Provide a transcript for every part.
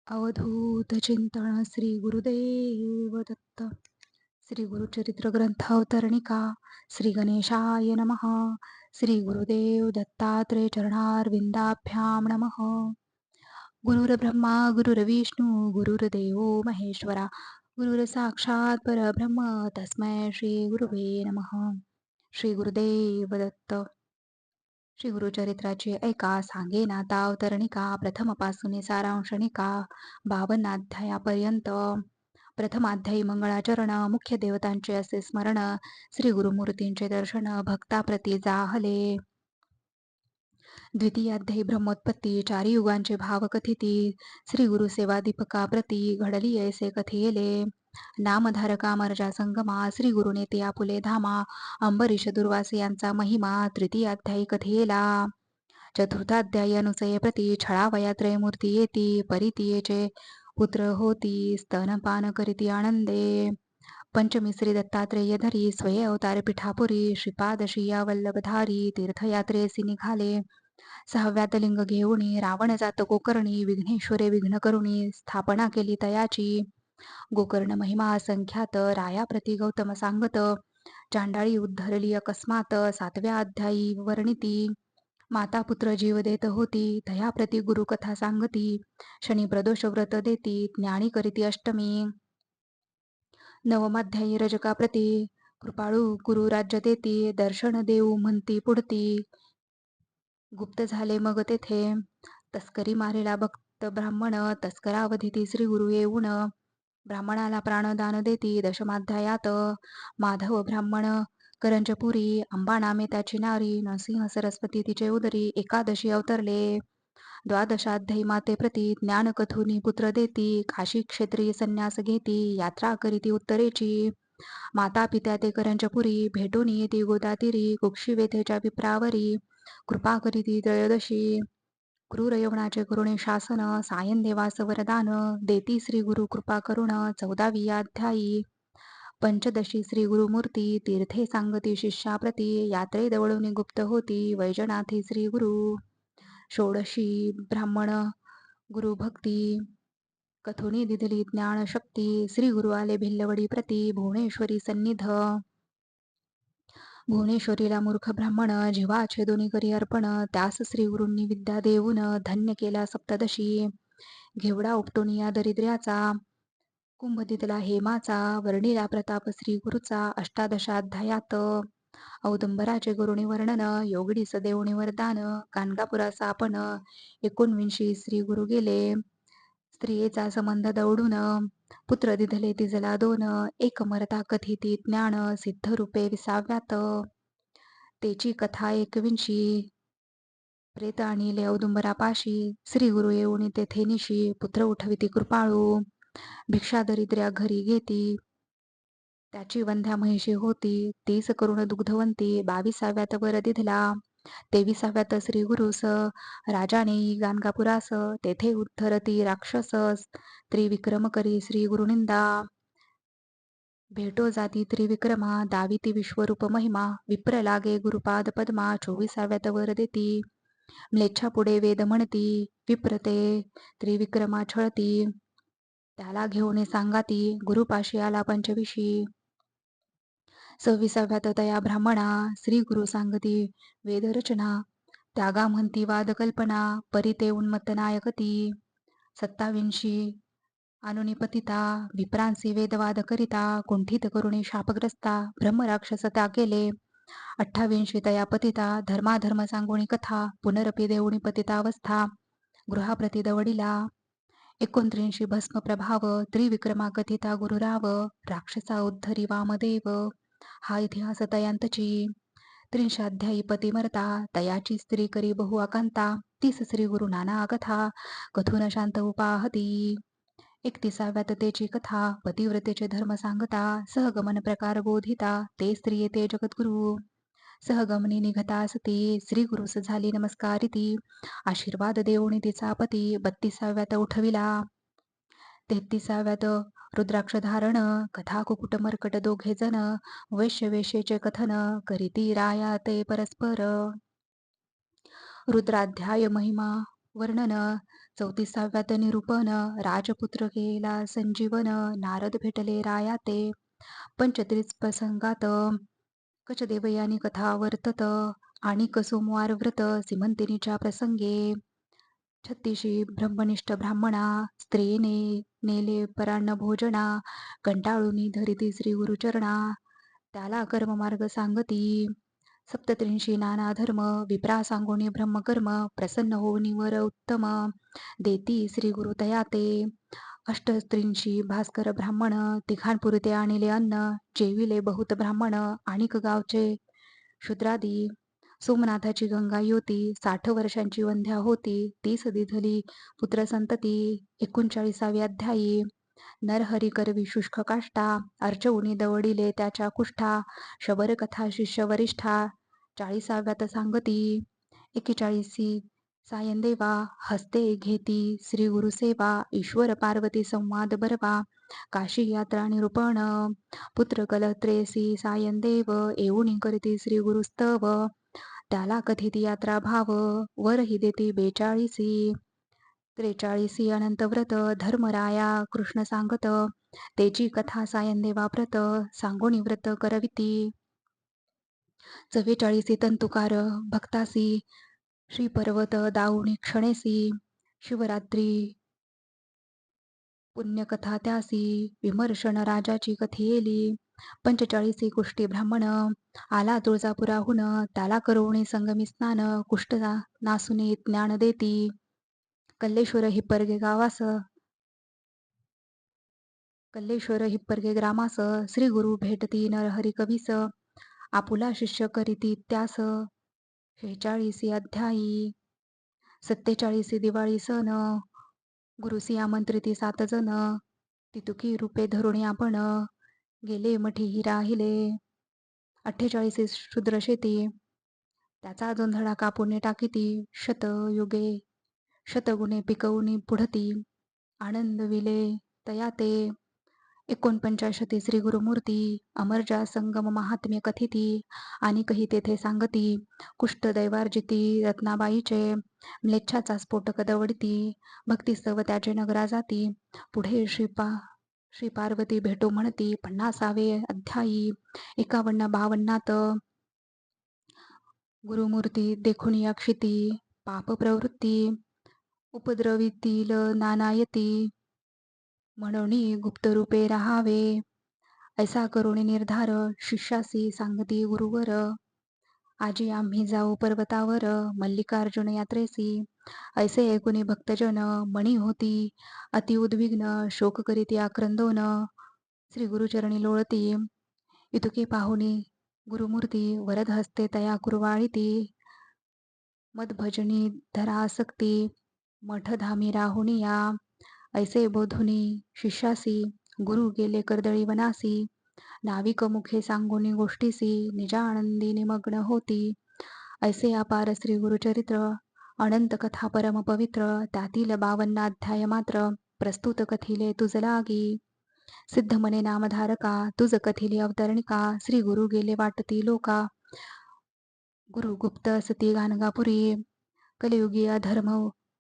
अवधूत चिंतन श्री गुरुदेव दत्त. श्री गुरुचरित्र ग्रंथ अवतरणिका. श्री गणेशाय नमः. श्री गुरुदेव दत्तात्रय चरणारविंदाभ्याम नमः. गुरुर्ब्रह्मा गुरुर्विष्णू गुरुर्देवो महेश्वरा. गुरुर साक्षात परब्रह्म तस्मै श्री गुरुवे नमः. श्री गुरुदेव दत्त. श्री गुरुचरित्राची ऐका सांगेना आता अवतरणिका. प्रथमपासून सारांशनिका 52 अध्यायापर्यंत. प्रथमाध्यायी मंगळाचरण. मुख्य देवतांचे असे स्मरण. श्री गुरुमूर्तींचे दर्शन भक्ताप्रती जाहले. द्वितीयाध्यायी ब्रह्मोत्पत्ती. चारी युगांचे भाव कथिती. श्री गुरु सेवा दीपकाप्रती घडली ऐसे कथियेले. नामधारका मर्जा संगमा. श्री गुरुने आपुले धामा. अंबरीश दुर्वास यांचा महिमा. तृतीयाध्यायी कथियेला. चतुर्थाध्यायी अनुसये प्रती. छळावया त्रयमूर्ती येती. परितीयेचे पुत्र होती. स्तनपान करीती आनंदे. पंचमी श्री दत्तात्रेय धरी. स्वये अवतार पिठापुरी. श्रीपाद या वल्लभधारी. तीर्थयात्रेसी निघाले. सहाव्यात लिंग घेऊनी. रावण जात गोकर्णी. विघ्नेश्वरे विघ्न करुणी. स्थापना केली तयाची. गोकर्ण महिमा असंख्यात. रायाप्रती गौतम सांगत. चांडाळी उद्धरली अकस्मात. सातव्या अध्यायी वर्णिती. माता पुत्र जीव देत होती. दयाप्रती गुरुकथा सांगती. शनी प्रदोष व्रत देती. ज्ञानी करीती अष्टमी. नवमाध्यायी रजकाप्रती. कृपाळू गुरु राज्य देती. दर्शन देऊ म्हणती पुढती. गुप्त झाले मग तेथे. तस्करी मारेला भक्त ब्राह्मण. तस्करावधीती श्री गुरु येऊन. ब्राह्मणाला प्राणदान देती. दशमाध्यायात माधव ब्राह्मण करंजपुरी. अंबा नामे त्याची नारी. नरसिंह सरस्वती तिचे उदरी. एकादशी अवतरले. द्वादशाध्यायी माते प्रती. ज्ञान कथुनी पुत्र देती. काशी क्षेत्री संन्यास घेती. यात्रा करीती उत्तरेची. माता पित्या ते करंजपुरी. भेटून येती गोदातीरी. कुक्षी वेथेच्या विप्रावरी. कृपा करीती त्रयोदशी. क्रूर यवनाचे करुणे शासन. सायन देवास वरदान. देती श्री गुरु कृपा करुण. 14वी अध्यायी. पंचदशी श्री गुरुमूर्ती. तीर्थे सांगती शिष्याप्रती. यात्रे दवळून गुप्त होती. वैजनाथी श्री गुरु. षोडशी ब्राह्मण गुरुभक्ती. कथुनी दिधली ज्ञान शक्ती. श्री गुरु आले भिल्लवडी प्रती. भुवनेश्वरी सन्निध. भुवनेश्वरीला मूर्ख ब्राह्मण. जीवाचे दोन्ही करी अर्पण. त्यास श्री गुरूंनी विद्या देऊन धन्य केला सप्तदशी. घेवडा उपटून या दरिद्र्याचा. कुंभ दिदला हेमाचा. वर्णिला प्रताप श्री गुरुचा. अष्टादशाध्यायात औदुंबराचे गुरुणी वर्णन. योगडीस देऊणी वरदान. गाणगापुराचा आपण. 19 श्री गुरु गेले. स्त्रियेचा संबंध दौडून. पुत्र दिधले तिजला 2. एक मरता कथिती ज्ञान. सिद्ध रूपे 20व्यात. तेची कथा 21. प्रेत आणिले औदुंबरापाशी. श्री गुरु येऊन तेथे निशी. पुत्र उठविती कृपाळू. भिक्षा दरिद्र्या घरी घेती. त्याची वंध्या महिषी होती. 30 करुण दुग्धवंती. 22व्यात वर दिधला. 23व्यात श्री गुरुस. राजाने गाणगापुरास. तेथे उद्धरती राक्षस. त्रिविक्रम करी श्री गुरुनिंदा. भेटो जाती त्रिविक्रमा. दाविती विश्वरूप महिमा. विप्र लागे गुरुपाद पद्मा. 24व्यात वर देती. म्लेच्छा पुढे वेद म्हणती. विप्रते त्रिविक्रमा छळती. त्याला घेऊन सांगाती. गुरुपाशी आला 25. 26व्यात तया ब्राह्मणा. श्री गुरु सांगती वेदरचना. त्यागा म्हणती वाद कल्पना. परिते उन्मत्त नायकती. 27 अनुनिपतिता. विप्रांसी वेदवाद करिता. कुंठित करुणी शापग्रस्ता. ब्रह्मराक्षस त्या केले. 28 तया पतिता. धर्माधर्म सांगुणी कथा. पुनरपी देऊणी पतितावस्था. गृहाप्रती दवडिला. 29 भस्म प्रभाव. त्रिविक्रमा कथिता गुरुराव. राक्षसा उद्धरी वामदेव. हा इतिहास तयांतची. 30 अध्यायी पतिमरता. तयाची स्त्री करी बहु आकांता. 30 श्री गुरु नाना कथा. कथून शांत उपाहती. 31व्यात तेची कथा. पतिव्रतेचे धर्म सांगता. सहगमन प्रकार बोधिता. ते स्त्रिये ते जगद्गुरु. सहगमनी निघता असती. श्री गुरुस झाली नमस्कारिती. आशीर्वाद देऊनी तिचा पती. 32व्यात उठविला. 33व्यात रुद्राक्ष धारण. कथा कुकुट मर्कट दोघे जण. वैश्यवेशेचे कथन. करीती राया ते परस्पर. रुद्राध्याय महिमा वर्णन 34व्यात निरूपण राजपुत्र केला संजीवन नारद भेटले राया ते पंचत्रिस प्रसंगात कचदेवयानी कथा वर्तत आणि सोमवार व्रत सीमंतिनीच्या प्रसंगे छत्तीशी ब्रह्मनिष्ठ ब्राह्मणा स्त्रियेने नेले परान्न भोजना कंटाळूनी धरिती श्री गुरुचरणा त्याला कर्ममार्ग सांगती सप्तत्रिंशी नाना धर्म विप्रा सांगोनी ब्रह्मकर्म प्रसन्न होऊनी वर उत्तम देती श्री गुरु तया ते अष्टत्रिंशी भास्कर ब्राह्मण तिघांपुरते आणले अन्न जेविले बहुत ब्राह्मण आणिक गावचे शूद्रादी सोमनाथाची गंगा योती 60 वर्षांची वंध्या होती 30 दिधली पुत्र संतती 39 अध्यायी नरहरी करवी शुष्क काष्टा अर्चवुनी दवडिले त्याच्या कुष्ठा शबर कथा शिष्य वरिष्ठा 40व्यात सांगती 41 सायंदेवा हस्ते घेती श्री गुरुसेवा ईश्वर पार्वती संवाद बरवा काशी यात्रा निरूपण पुत्र कलत्रेसी सायंदेव येऊनी करती श्री गुरुस्तव त्याला कथित यात्रा भाव वरही देती 42 43 अनंत व्रत धर्मराया कृष्ण सांगत तेची कथा सायंदेवा व्रत सांगोनी व्रत करविती 44 तंतुकार भक्तासी श्री पर्वत दाऊणी क्षणेसी शिवरात्री पुण्यकथा त्यासी विमर्शन राजाची कथेली 45 कुष्टी ब्राह्मण आला तुळजापुराहून त्याला करोणी संगमी स्नान कुष्ट नासुनी ज्ञान देती कल्लेश्वर हिप्परगे गावास कल्लेश्वर हिप्परगे ग्रामास श्री गुरु भेटती नरहरी कवीस आपुला शिष्य करीती त्यास 46 अध्यायी 47 दिवाळी सण गुरुसी आमंत्रिती 7 जण तितुकी रूपे धरुणी आपण गेले मठी राहिले 48 शूद्र शेती त्याचा जोंधळा कापुने टाकीती शतयुगे शतगुणे पिकवूनी पुढती आनंद विले तया ते 49 श्री गुरुमूर्ती अमरजा संगम महात्म्य कथिती आणि कही तेथे सांगती कुष्ठ दैवार्जिती रत्नाबाईचे म्लेच्छाचा स्फोटक दवडती भक्तिस्तव त्याचे नगरा जाती पुढे श्री पार्वती भेटो म्हणती 50वे अध्यायी 51-52 गुरुमूर्ती देखुनी अक्षिती पाप प्रवृत्ती उपद्रवितील नानायती म्हणून गुप्तरूपे राहावे ऐसा करुणी निर्धार शिष्यासी सांगती गुरुवर आजी आम्ही जाऊ पर्वतावर मल्लिकार्जुन यात्रेसी ऐसे ऐकुनी भक्तजन मणी होती अति उद्विग्न शोक करीती आक्रंदोन श्री गुरुचरणी लोळती इतुके पाहुनी गुरुमूर्ती वरद हस्ते तया कुरवाळीती मदभजनी धरासक्ती मठधामी राहुनिया ऐसे बोधुनी शिष्यासी गुरु गेले कर्दळी वनासी नाविक मुखे सांगोनी गोष्टीसी निजा आनंदी निमग्न होती ऐसे अपार श्री गुरुचरित्र अनंत कथा परम पवित्र त्यातील 52 अध्याय मात्र प्रस्तुत कथिले तुझ लागी सिद्ध मने नामधारका तुझ कथिली अवतरणिका श्री गुरु गेले वाटती लोका गुरु गुप्त सती गाणगापुरी कलियुगी अधर्म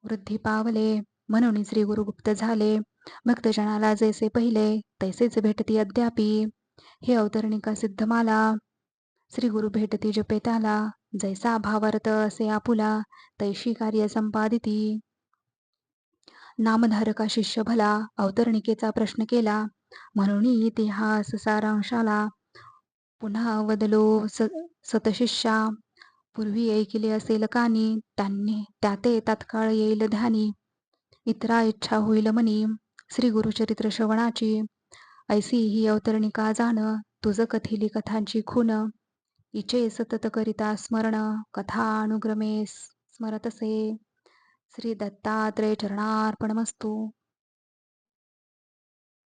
वृद्धी पावले म्हणून श्री गुरु गुप्त झाले भक्तजनाला जैसे पहिले तैसेच भेटती अद्यापी हे अवतरणिका सिद्धमाला श्री गुरु भेटती जपे त्याला जैसा भावार्थ असे आपुला तैशी कार्य संपादिती नामधारका शिष्य भला अवतरणिकेचा प्रश्न केला म्हणून इतिहास सारांशाला पुन्हा वदलो सतशिष्या पूर्वी ऐकिले असेल कानी त्यांनी त्याते तात्काळ येईल ध्यानी इतरा इच्छा होईल मनी श्री गुरुचरित्र श्रवणाची ऐसी ही अवतरणिका जाण तुझ कथिली कथांची खून इचे सतत करिता स्मरण कथा अनुक्रमे स्मरतसे श्री दत्तात्रय चरणार्पणमस्तु